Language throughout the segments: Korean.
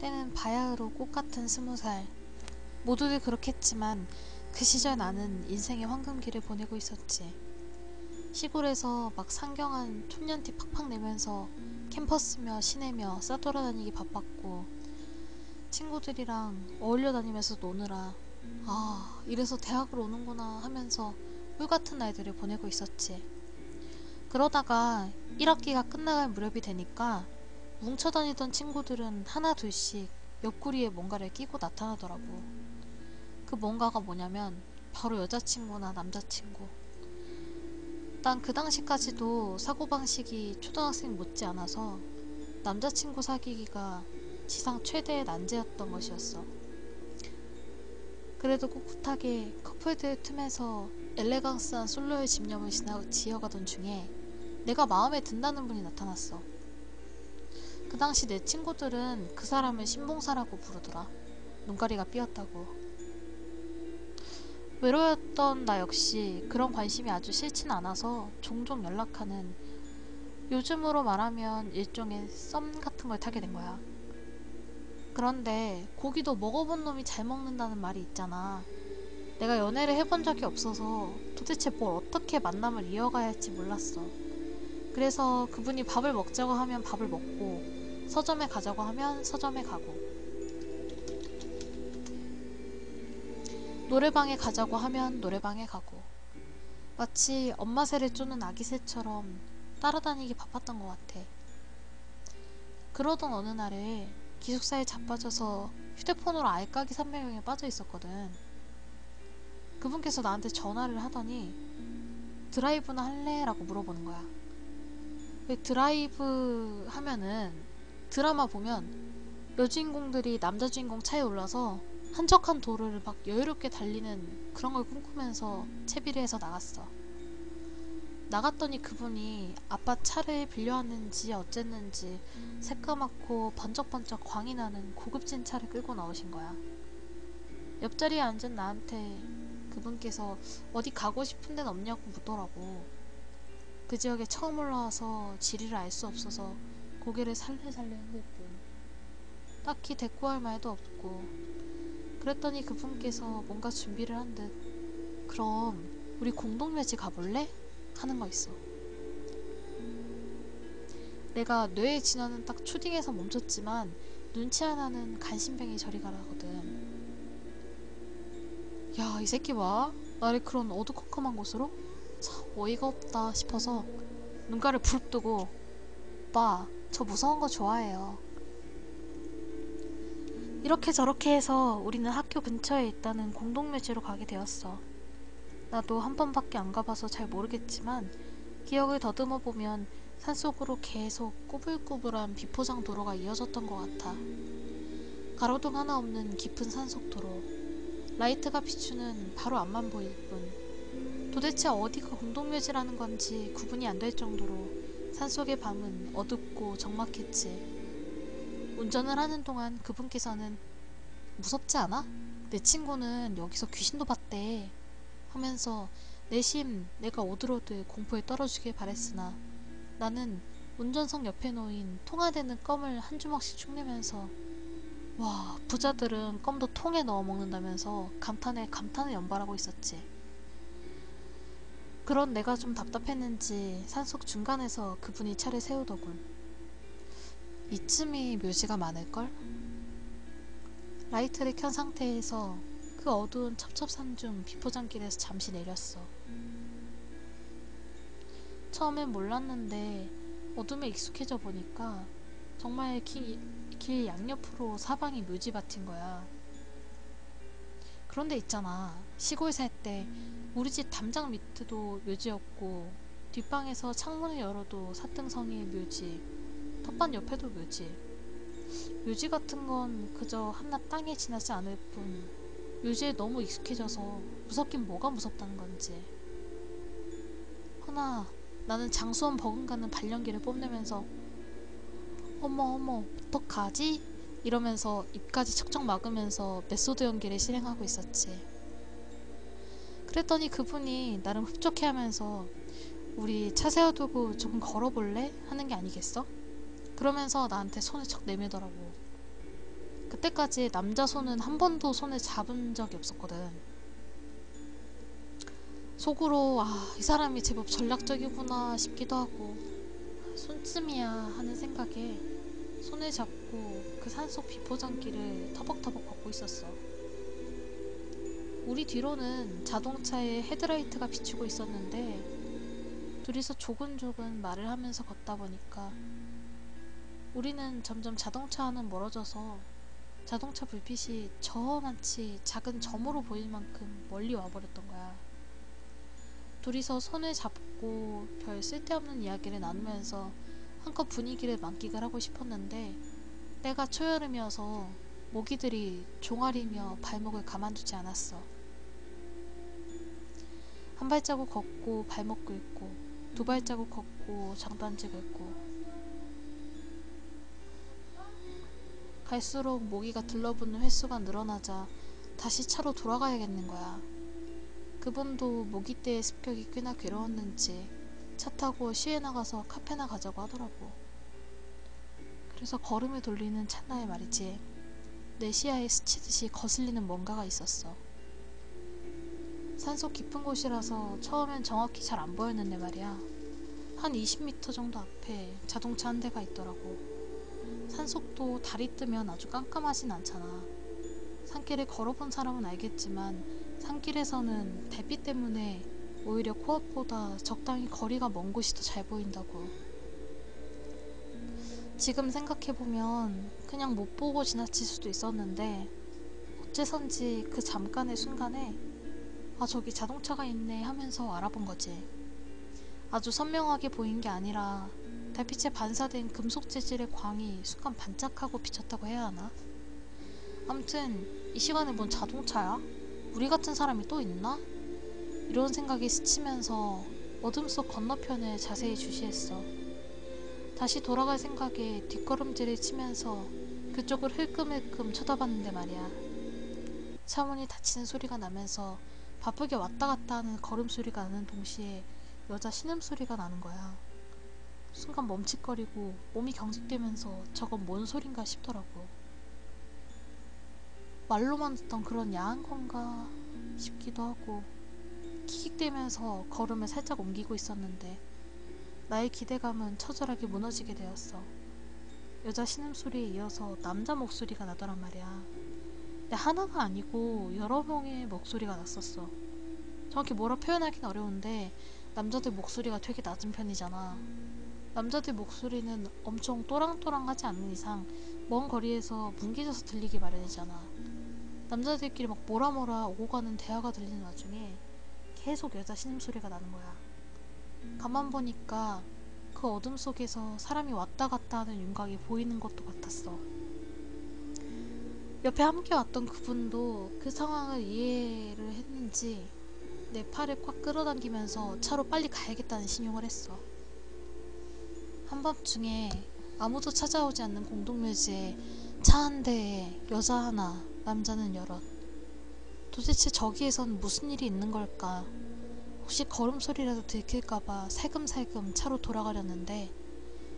때는 바야흐로 꽃같은 20살. 모두들 그렇겠지만 그 시절 나는 인생의 황금기를 보내고 있었지. 시골에서 막 상경한 촌년티 팍팍 내면서 캠퍼스며 시내며 싸돌아다니기 바빴고, 친구들이랑 어울려 다니면서 노느라 이래서 대학을 오는구나 하면서 꿀같은 날들을 보내고 있었지. 그러다가 1학기가 끝나갈 무렵이 되니까 뭉쳐다니던 친구들은 하나 둘씩 옆구리에 뭔가를 끼고 나타나더라고. 그 뭔가가 뭐냐면 바로 여자친구나 남자친구. 난 그 당시까지도 사고방식이 초등학생 못지않아서 남자친구 사귀기가 지상 최대의 난제였던 것이었어. 그래도 꿋꿋하게 커플들 틈에서 엘레강스한 솔로의 집념을 지어가던 중에 내가 마음에 든다는 분이 나타났어. 그 당시 내 친구들은 그 사람을 신봉사라고 부르더라. 눈가리가 삐었다고. 외로웠던 나 역시 그런 관심이 아주 싫진 않아서 종종 연락하는, 요즘으로 말하면 일종의 썸 같은 걸 타게 된 거야. 그런데 고기도 먹어본 놈이 잘 먹는다는 말이 있잖아. 내가 연애를 해본 적이 없어서 도대체 뭘 어떻게 만남을 이어가야 할지 몰랐어. 그래서 그분이 밥을 먹자고 하면 밥을 먹고, 서점에 가자고 하면 서점에 가고, 노래방에 가자고 하면 노래방에 가고, 마치 엄마 새를 쫓는 아기 새처럼 따라다니기 바빴던 것 같아. 그러던 어느 날에 기숙사에 자빠져서 휴대폰으로 알까기 산매경에 빠져 있었거든. 그분께서 나한테 전화를 하더니 드라이브나 할래? 라고 물어보는 거야. 왜 드라이브 하면은 드라마 보면 여주인공들이 남자 주인공 차에 올라서 한적한 도로를 막 여유롭게 달리는 그런 걸 꿈꾸면서 채비를 해서 나갔어. 나갔더니 그분이 아빠 차를 빌려왔는지 어쨌는지 새까맣고 번쩍번쩍 광이 나는 고급진 차를 끌고 나오신 거야. 옆자리에 앉은 나한테 그분께서 어디 가고 싶은 데는 없냐고 묻더라고. 그 지역에 처음 올라와서 지리를 알 수 없어서 고개를 살레살레 흔들 뿐. 딱히 대꾸할 말도 없고. 그랬더니 그분께서 뭔가 준비를 한 듯 그럼 우리 공동묘지 가볼래? 하는 거 있어. 내가 뇌의 진화는 딱 초딩에서 멈췄지만 눈치 하나는 간신뱅이 저리 가라거든. 야, 이 새끼 봐. 나를 그런 어두컴컴한 곳으로? 참 어이가 없다 싶어서 눈가를 부릅뜨고 오빠, 저 무서운 거 좋아해요. 이렇게 저렇게 해서 우리는 학교 근처에 있다는 공동묘지로 가게 되었어. 나도 한 번밖에 안 가봐서 잘 모르겠지만 기억을 더듬어 보면 산속으로 계속 꾸불꾸불한 비포장 도로가 이어졌던 것 같아. 가로등 하나 없는 깊은 산속 도로. 라이트가 비추는 바로 앞만 보일 뿐. 도대체 어디가 공동묘지라는 건지 구분이 안 될 정도로 산속의 밤은 어둡고 적막했지. 운전을 하는 동안 그분께서는 무섭지 않아? 내 친구는 여기서 귀신도 봤대 하면서 내심 내가 오들오들 공포에 떨어지길 바랬으나 나는 운전석 옆에 놓인 통화되는 껌을 한 주먹씩 축내면서 와, 부자들은 껌도 통에 넣어 먹는다면서 감탄에 감탄을 연발하고 있었지. 그런 내가 좀 답답했는지 산속 중간에서 그분이 차를 세우더군. 이쯤이 묘지가 많을걸? 라이트를 켠 상태에서 그 어두운 첩첩산중 비포장길에서 잠시 내렸어. 처음엔 몰랐는데 어둠에 익숙해져 보니까 정말 길 양옆으로 사방이 묘지밭인 거야. 그런데 있잖아, 시골 살 때 우리 집 담장 밑에도 묘지였고 뒷방에서 창문을 열어도 사등성이의 묘지, 텃밭 옆에도 묘지. 묘지 같은 건 그저 한낱 땅에 지나지 않을 뿐 묘지에 너무 익숙해져서 무섭긴 뭐가 무섭다는 건지. 허나 나는 장수원 버금가는 발연기를 뽐내면서 어머 어떡하지? 이러면서 입까지 척척 막으면서 메소드 연기를 실행하고 있었지. 그랬더니 그분이 나름 흡족해하면서 우리 차 세워두고 조금 걸어볼래? 하는 게 아니겠어? 그러면서 나한테 손을 척 내밀더라고. 그때까지 남자 손은 한 번도 손에 잡은 적이 없었거든. 속으로 이 사람이 제법 전략적이구나 싶기도 하고 손쯤이야 하는 생각에 손을 잡고 그 산속 비포장길을 터벅터벅 걷고 있었어. 우리 뒤로는 자동차의 헤드라이트가 비추고 있었는데 둘이서 조근조근 말을 하면서 걷다 보니까 우리는 점점 자동차와는 멀어져서 자동차 불빛이 저만치 작은 점으로 보일 만큼 멀리 와버렸던 거야. 둘이서 손을 잡고 별 쓸데없는 이야기를 나누면서 한껏 분위기를 만끽을 하고 싶었는데 때가 초여름이어서 모기들이 종아리며 발목을 가만두지 않았어. 한 발자국 걷고 발목 긁고 두 발자국 걷고 장단지 긁고 갈수록 모기가 들러붙는 횟수가 늘어나자 다시 차로 돌아가야겠는 거야. 그분도 모기 때의 습격이 꽤나 괴로웠는지 차 타고 시외 나가서 카페나 가자고 하더라고. 그래서 걸음을 돌리는 찰나에 말이지, 내 시야에 스치듯이 거슬리는 뭔가가 있었어. 산속 깊은 곳이라서 처음엔 정확히 잘 안 보였는데 말이야, 한 20m 정도 앞에 자동차 한 대가 있더라고. 산속도 달이 뜨면 아주 깜깜하진 않잖아. 산길을 걸어본 사람은 알겠지만 산길에서는 달빛 때문에 오히려 코앞보다 적당히 거리가 먼 곳이 더 잘 보인다고. 지금 생각해보면 그냥 못 보고 지나칠 수도 있었는데 어째선지 그 잠깐의 순간에 저기 자동차가 있네 하면서 알아본 거지. 아주 선명하게 보인 게 아니라 달빛에 반사된 금속 재질의 광이 순간 반짝하고 비쳤다고 해야 하나? 암튼 이 시간에 뭔 자동차야? 우리 같은 사람이 또 있나? 이런 생각이 스치면서 어둠 속 건너편을 자세히 주시했어. 다시 돌아갈 생각에 뒷걸음질을 치면서 그쪽을 흘끔흘끔 쳐다봤는데 말이야, 차문이 닫히는 소리가 나면서 바쁘게 왔다 갔다 하는 걸음소리가 나는 동시에 여자 신음소리가 나는 거야. 순간 멈칫거리고 몸이 경직되면서 저건 뭔 소린가 싶더라고. 말로만 듣던 그런 야한 건가 싶기도 하고 킥킥대면서 걸음을 살짝 옮기고 있었는데 나의 기대감은 처절하게 무너지게 되었어. 여자 신음소리에 이어서 남자 목소리가 나더란 말이야. 근데 하나가 아니고 여러 명의 목소리가 났었어. 정확히 뭐라 표현하긴 어려운데 남자들 목소리가 되게 낮은 편이잖아. 남자들 목소리는 엄청 또랑또랑하지 않는 이상 먼 거리에서 뭉개져서 들리기 마련이잖아. 남자들끼리 막 뭐라 오고 가는 대화가 들리는 와중에 계속 여자 신음소리가 나는 거야. 가만 보니까 그 어둠 속에서 사람이 왔다 갔다 하는 윤곽이 보이는 것도 같았어. 옆에 함께 왔던 그분도 그 상황을 이해를 했는지 내 팔을 꽉 끌어당기면서 차로 빨리 가야겠다는 신용을 했어. 한밤중에 아무도 찾아오지 않는 공동묘지에 차 한 대에 여자 하나, 남자는 여럿. 도대체 저기에선 무슨 일이 있는 걸까? 혹시 걸음소리라도 들킬까봐 살금살금 차로 돌아가려는데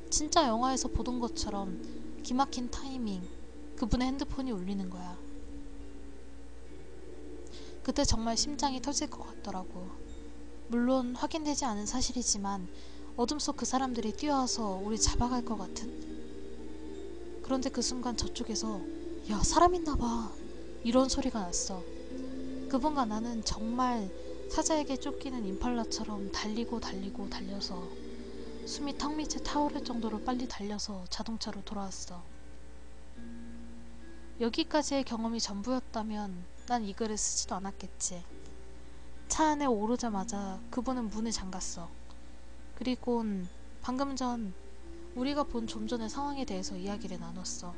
진짜 영화에서 보던 것처럼 기막힌 타이밍, 그분의 핸드폰이 울리는 거야. 그때 정말 심장이 터질 것 같더라고. 물론 확인되지 않은 사실이지만 어둠 속 그 사람들이 뛰어와서 우리 잡아갈 것 같은? 그런데 그 순간 저쪽에서 야, 사람 있나봐 이런 소리가 났어. 그분과 나는 정말 사자에게 쫓기는 임팔라처럼 달려서 숨이 턱 밑에 타오를 정도로 빨리 달려서 자동차로 돌아왔어. 여기까지의 경험이 전부였다면 난 이 글을 쓰지도 않았겠지. 차 안에 오르자마자 그분은 문을 잠갔어. 그리곤 방금 전 우리가 본 좀 전의 상황에 대해서 이야기를 나눴어.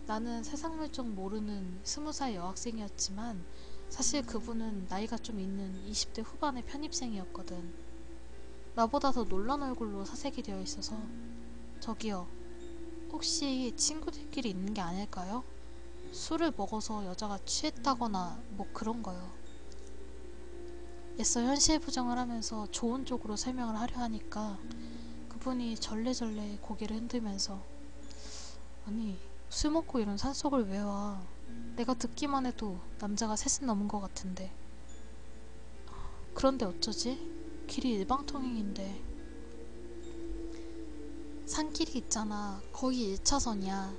나는 세상 물정 모르는 20살 여학생이었지만 사실 그분은 나이가 좀 있는 20대 후반의 편입생이었거든. 나보다 더 놀란 얼굴로 사색이 되어 있어서 저기요, 혹시 친구들끼리 있는 게 아닐까요? 술을 먹어서 여자가 취했다거나 뭐 그런 거요. 애써 현실 부정을 하면서 좋은 쪽으로 설명을 하려 하니까 그분이 절레절레 고개를 흔들면서 아니, 술 먹고 이런 산속을 왜 와? 내가 듣기만 해도 남자가 셋은 넘은 것 같은데. 그런데 어쩌지? 길이 일방통행인데. 산길이 있잖아. 거의 1차선이야.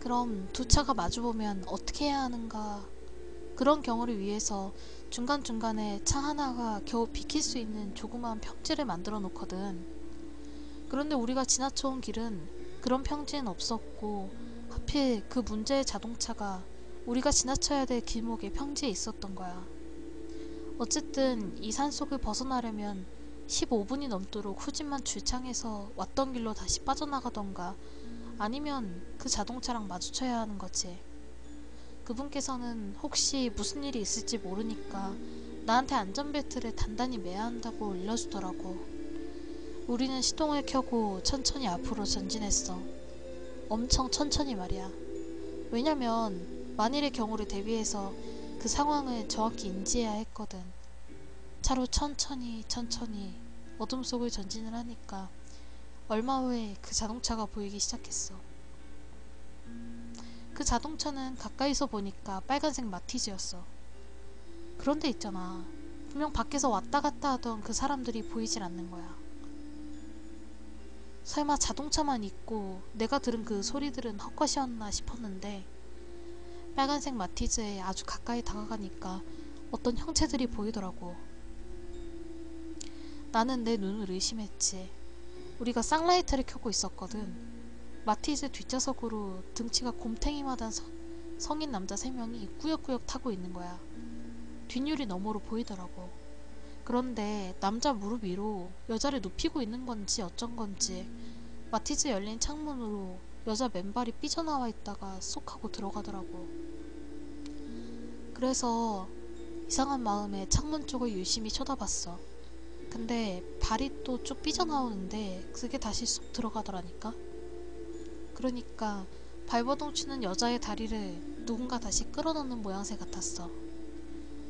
그럼 두 차가 마주보면 어떻게 해야 하는가? 그런 경우를 위해서 중간중간에 차 하나가 겨우 비킬 수 있는 조그마한 평지를 만들어 놓거든. 그런데 우리가 지나쳐온 길은 그런 평지는 없었고, 하필 그 문제의 자동차가 우리가 지나쳐야 될 길목에 평지에 있었던 거야. 어쨌든 이 산속을 벗어나려면 15분이 넘도록 후진만 줄창해서 왔던 길로 다시 빠져나가던가 아니면 그 자동차랑 마주쳐야 하는 거지. 그분께서는 혹시 무슨 일이 있을지 모르니까 나한테 안전벨트를 단단히 매야 한다고 일러주더라고. 우리는 시동을 켜고 천천히 앞으로 전진했어. 엄청 천천히 말이야. 왜냐면 만일의 경우를 대비해서 그 상황을 정확히 인지해야 했거든. 차로 천천히 어둠 속을 전진을 하니까 얼마 후에 그 자동차가 보이기 시작했어. 그 자동차는 가까이서 보니까 빨간색 마티즈였어. 그런데 있잖아. 분명 밖에서 왔다 갔다 하던 그 사람들이 보이질 않는 거야. 설마 자동차만 있고 내가 들은 그 소리들은 헛것이었나 싶었는데 빨간색 마티즈에 아주 가까이 다가가니까 어떤 형체들이 보이더라고. 나는 내 눈을 의심했지. 우리가 쌍라이트를 켜고 있었거든. 마티즈 뒷좌석으로 등치가 곰탱이마다 성인 남자 3명이 꾸역꾸역 타고 있는 거야. 뒷유리 너머로 보이더라고. 그런데 남자 무릎 위로 여자를 눕히고 있는 건지 어쩐 건지 마티즈 열린 창문으로 여자 맨발이 삐져나와 있다가 쏙 하고 들어가더라고. 그래서 이상한 마음에 창문 쪽을 유심히 쳐다봤어. 근데 발이 또 쭉 삐져나오는데 그게 다시 쏙 들어가더라니까. 그러니까 발버둥 치는 여자의 다리를 누군가 다시 끌어넣는 모양새 같았어.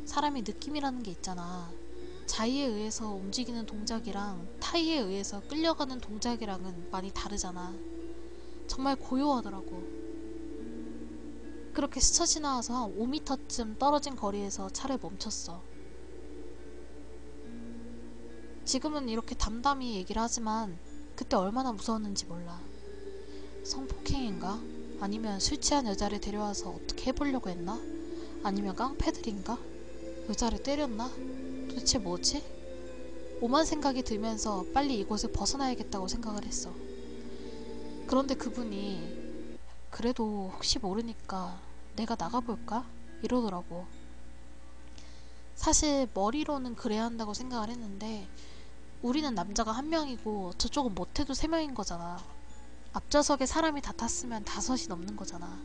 사람이 느낌이라는 게 있잖아. 자의에 의해서 움직이는 동작이랑 타의에 의해서 끌려가는 동작이랑은 많이 다르잖아. 정말 고요하더라고. 그렇게 스쳐 지나와서 한 5m쯤 떨어진 거리에서 차를 멈췄어. 지금은 이렇게 담담히 얘기를 하지만 그때 얼마나 무서웠는지 몰라. 성폭행인가? 아니면 술 취한 여자를 데려와서 어떻게 해보려고 했나? 아니면 깡패들인가? 여자를 때렸나? 도대체 뭐지? 오만 생각이 들면서 빨리 이곳을 벗어나야겠다고 생각을 했어. 그런데 그분이 그래도 혹시 모르니까 내가 나가볼까? 이러더라고. 사실 머리로는 그래야 한다고 생각을 했는데 우리는 남자가 1명이고 저쪽은 못해도 3명인 거잖아. 앞좌석에 사람이 다 탔으면 5이 넘는 거잖아.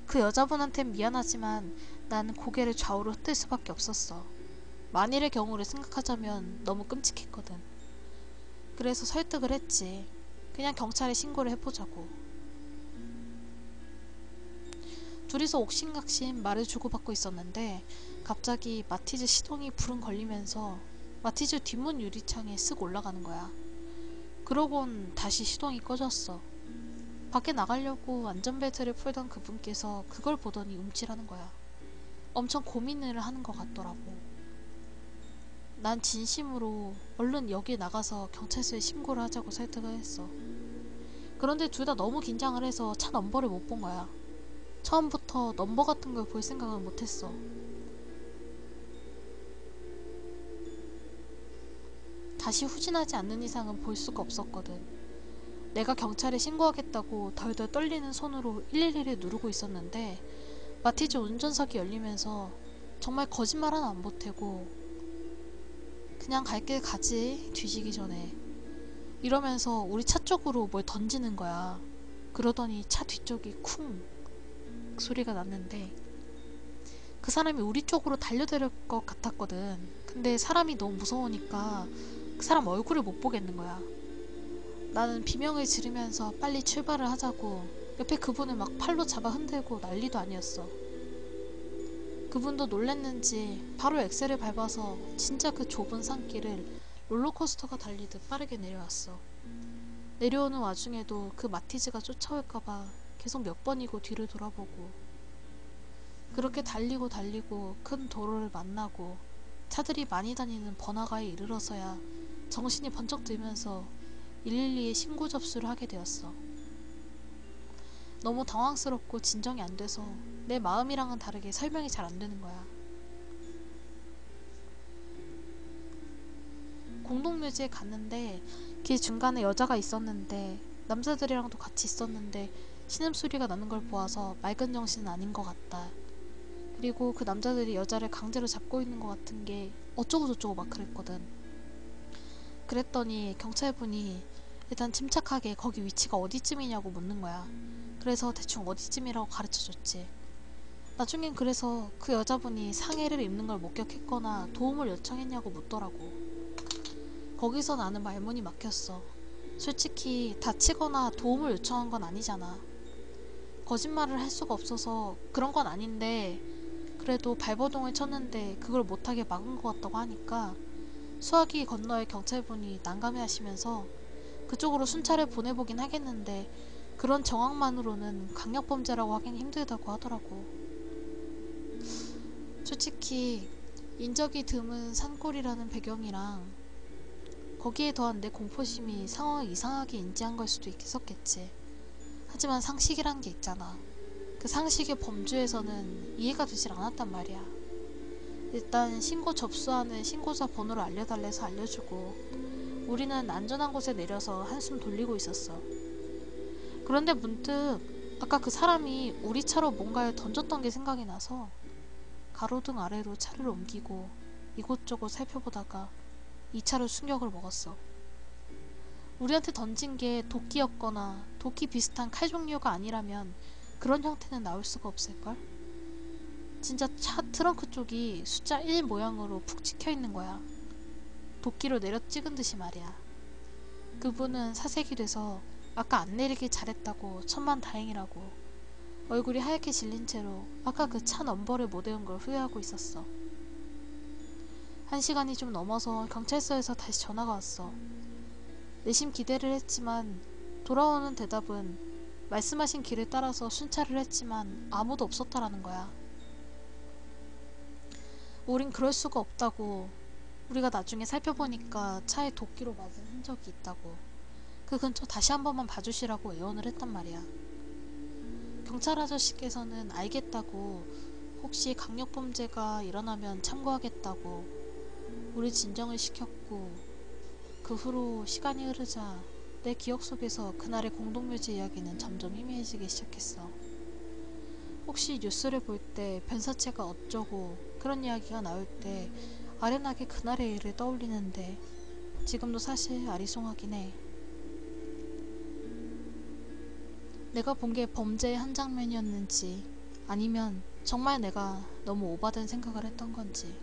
그 여자분한텐 미안하지만 나는 고개를 좌우로 흩을 수밖에 없었어. 만일의 경우를 생각하자면 너무 끔찍했거든. 그래서 설득을 했지. 그냥 경찰에 신고를 해보자고. 둘이서 옥신각신 말을 주고받고 있었는데 갑자기 마티즈 시동이 불은 걸리면서 마티즈 뒷문 유리창에 쓱 올라가는 거야. 그러곤 다시 시동이 꺼졌어. 밖에 나가려고 안전벨트를 풀던 그분께서 그걸 보더니 움찔하는 거야. 엄청 고민을 하는 것 같더라고. 난 진심으로 얼른 여기에 나가서 경찰서에 신고를 하자고 설득을 했어. 그런데 둘 다 너무 긴장을 해서 차 넘버를 못 본 거야. 처음부터 넘버 같은 걸 볼 생각을 못했어. 다시 후진하지 않는 이상은 볼 수가 없었거든. 내가 경찰에 신고하겠다고 덜덜 떨리는 손으로 112를 누르고 있었는데 마티즈 운전석이 열리면서 정말 거짓말 하나 안 보태고 그냥 갈 길 가지 뒤지기 전에 이러면서 우리 차 쪽으로 뭘 던지는 거야. 그러더니 차 뒤쪽이 쿵 소리가 났는데 그 사람이 우리 쪽으로 달려들 것 같았거든. 근데 사람이 너무 무서우니까 그 사람 얼굴을 못 보겠는 거야. 나는 비명을 지르면서 빨리 출발을 하자고 옆에 그분을 막 팔로 잡아 흔들고 난리도 아니었어. 그분도 놀랬는지 바로 엑셀을 밟아서 진짜 그 좁은 산길을 롤러코스터가 달리듯 빠르게 내려왔어. 내려오는 와중에도 그 마티즈가 쫓아올까봐 계속 몇 번이고 뒤를 돌아보고, 그렇게 달리고 달리고 큰 도로를 만나고 차들이 많이 다니는 번화가에 이르러서야 정신이 번쩍 들면서 112에 신고 접수를 하게 되었어. 너무 당황스럽고 진정이 안 돼서 내 마음이랑은 다르게 설명이 잘 안 되는 거야. 공동묘지에 갔는데 길 중간에 여자가 있었는데 남자들이랑도 같이 있었는데 신음소리가 나는 걸 보아서 맑은 정신은 아닌 것 같다. 그리고 그 남자들이 여자를 강제로 잡고 있는 것 같은 게 어쩌고 저쩌고 막 그랬거든. 그랬더니 경찰분이 일단 침착하게 거기 위치가 어디쯤이냐고 묻는 거야. 그래서 대충 어디쯤이라고 가르쳐줬지. 나중엔 그래서 그 여자분이 상해를 입는 걸 목격했거나 도움을 요청했냐고 묻더라고. 거기서 나는 말문이 막혔어. 솔직히 다치거나 도움을 요청한 건 아니잖아. 거짓말을 할 수가 없어서 그런 건 아닌데, 그래도 발버둥을 쳤는데 그걸 못하게 막은 것 같다고 하니까 수화기 건너에 경찰분이 난감해 하시면서 그쪽으로 순찰을 보내보긴 하겠는데 그런 정황만으로는 강력범죄라고 하긴 힘들다고 하더라고. 솔직히 인적이 드문 산골이라는 배경이랑 거기에 더한 내 공포심이 상황을 이상하게 인지한 걸 수도 있었겠지. 하지만 상식이란 게 있잖아. 그 상식의 범주에서는 이해가 되질 않았단 말이야. 일단 신고 접수하는 신고자 번호를 알려달래서 알려주고 우리는 안전한 곳에 내려서 한숨 돌리고 있었어. 그런데 문득 아까 그 사람이 우리 차로 뭔가를 던졌던 게 생각이 나서 가로등 아래로 차를 옮기고 이곳저곳 살펴보다가 이 차로 충격을 먹었어. 우리한테 던진 게 도끼였거나 도끼 비슷한 칼 종류가 아니라면 그런 형태는 나올 수가 없을걸? 진짜 차 트렁크 쪽이 숫자 1 모양으로 푹 찍혀있는 거야. 도끼로 내려 찍은 듯이 말이야. 그분은 사색이 돼서 아까 안 내리길 잘했다고 천만다행이라고 얼굴이 하얗게 질린 채로 아까 그 차 넘버를 못 외운 걸 후회하고 있었어. 1시간이 좀 넘어서 경찰서에서 다시 전화가 왔어. 내심 기대를 했지만 돌아오는 대답은 말씀하신 길을 따라서 순찰을 했지만 아무도 없었다라는 거야. 우린 그럴 수가 없다고. 우리가 나중에 살펴보니까 차에 도끼로 맞은 흔적이 있다고. 그 근처 다시 한 번만 봐주시라고 애원을 했단 말이야. 경찰 아저씨께서는 알겠다고, 혹시 강력범죄가 일어나면 참고하겠다고 우리 진정을 시켰고, 그 후로 시간이 흐르자 내 기억 속에서 그날의 공동묘지 이야기는 점점 희미해지기 시작했어. 혹시 뉴스를 볼 때 변사체가 어쩌고 그런 이야기가 나올 때 아련하게 그날의 일을 떠올리는데 지금도 사실 아리송하긴 해. 내가 본 게 범죄의 한 장면이었는지 아니면 정말 내가 너무 오바된 생각을 했던 건지.